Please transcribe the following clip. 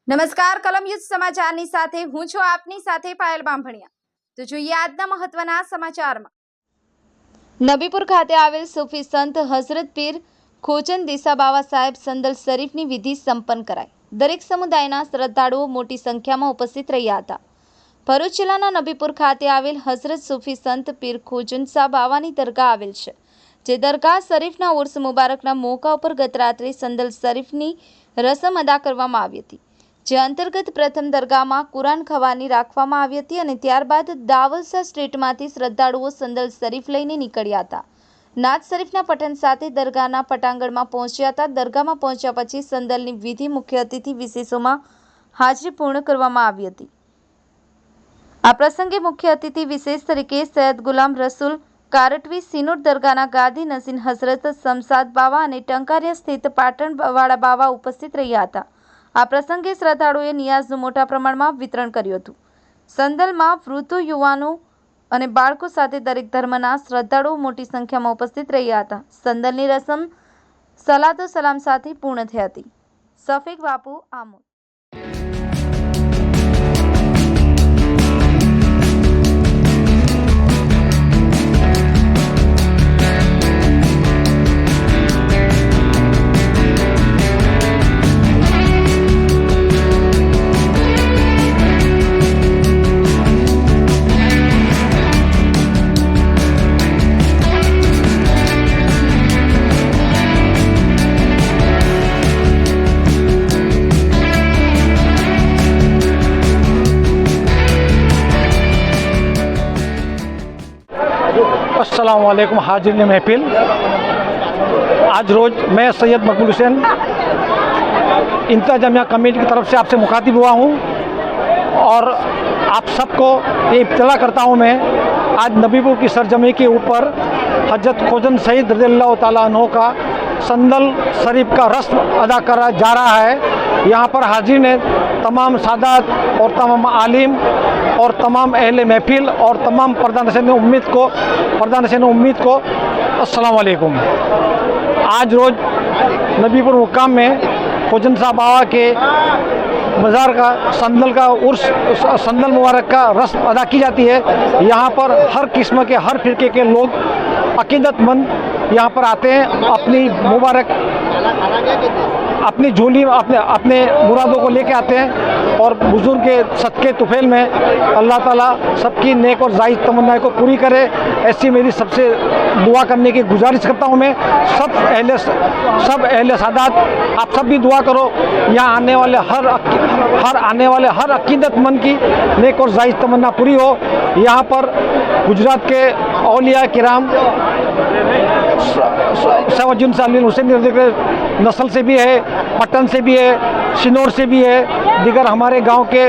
નમસ્કાર કલમ યુદ્ધ સમાચારની સાથે હું છું આપની સાથે પાયલ બાંભણિયા। તો જોઈએ આજના મહત્વના સમાચારમાં। નબીપુર ખાતે આવેલ સૂફી સંત હઝરત પીર ખોચન દિસા બાવા સાહેબ સંદલ શરીફની વિધિ સંપન્ન કરાઈ। દરેક સમુદાયના શ્રદ્ધાળુઓ મોટી સંખ્યામાં ઉપસ્થિત રહ્યા હતા। ભરૂચ જિલ્લાના નબીપુર ખાતે આવેલ હઝરત સૂફી સંત પીર ખોચન સા બાવાની દરગાહ આવેલ છે, જે દરગાહ શરીફના ઉર્સ મુબારકના મોકા ઉપર ગત રાત્રે સંદલ શરીફની રસમ અદા કરવામાં આવી હતી, જે અંતર્ગત પ્રથમ દરગાહમાં કુરાન ખવાની રાખવામાં આવી હતી અને ત્યારબાદ દાવલસા સ્ટ્રીટમાંથી શ્રદ્ધાળુઓ સંદલ શરીફ લઈને નીકળ્યા હતા। નાત શરીફના પઠન સાથે દરગાહના પટાંગણમાં પહોંચ્યા હતા। દરગાહમાં પહોંચ્યા પછી સંદલની વિધિ મુખ્ય અતિથિ વિશેષોમાં હાજરી પૂર્ણ કરવામાં આવી હતી। આ પ્રસંગે મુખ્ય અતિથિ વિશેષ તરીકે સૈયદ ગુલામ રસૂલ કારટવી, સિનોર દરગાહના ગાદી નસીન હઝરત શમશાદ બાવા અને ટંકારિયા સ્થિત પાટણવાળા બાવા ઉપસ્થિત રહ્યા હતા। આ પ્રસંગે શ્રદ્ધાળુઓએ નિયાઝનું મોટા પ્રમાણમાં વિતરણ કર્યું હતું। સંદલમાં વૃદ્ધો, યુવાનો અને બાળકો સાથે દરેક ધર્મના શ્રદ્ધાળુઓ મોટી સંખ્યામાં ઉપસ્થિત રહ્યા હતા। સંદલની રસમ સલાતો સલામ સાથે પૂર્ણ થઈ હતી। સફીક બાપુ આમોદ। अस्सलाम वालेकुम हाजिर महफिल। आज रोज़ मैं सैयद मकबूल हुसैन इंतजामिया कमेटी की तरफ से आपसे मुखातिब हुआ हूँ और आप सबको ये इब्तला करता हूँ मैं, आज नबीपुर की सरजमी के ऊपर हजरत खोजन सईद रज़ियल्लाहु ताला अन्हु का संदल शरीफ का रस्म अदा करा जा रहा है। यहाँ पर हाजिर ने तमाम सादात और तमाम आलिम और तमाम अहले महफिल और तमाम पर्दानशीन उम्मीद को अस्सलाम वालेकुम। आज रोज़ नबीपुर मुकाम में खोजन साहब बाबा के मज़ार का संदल मुबारक का रस्म अदा की जाती है। यहाँ पर हर किस्म के, हर फिरके के लोग अकीदतमंद यहाँ पर आते हैं, अपनी मुबारक अपनी झोली अपने मुरादों को लेके आते हैं और बुजुर्ग के सदके तुफेल में अल्लाह ताला सबकी नेक और जायज़ तमन्नाएं को पूरी करे, ऐसी मेरी सबसे दुआ करने की गुजारिश करता हूँ मैं। सब अहले सादात आप सब भी दुआ करो, यहाँ आने वाले हर अकीदतमंद की नेक और जायज़ तमन्ना पूरी हो। यहाँ पर गुजरात के औलिया किराम सवाजुन सालिन हुसैन नस्ल से भी है, पटन से भी है, सिनोर से भी है, दीगर हमारे गांव के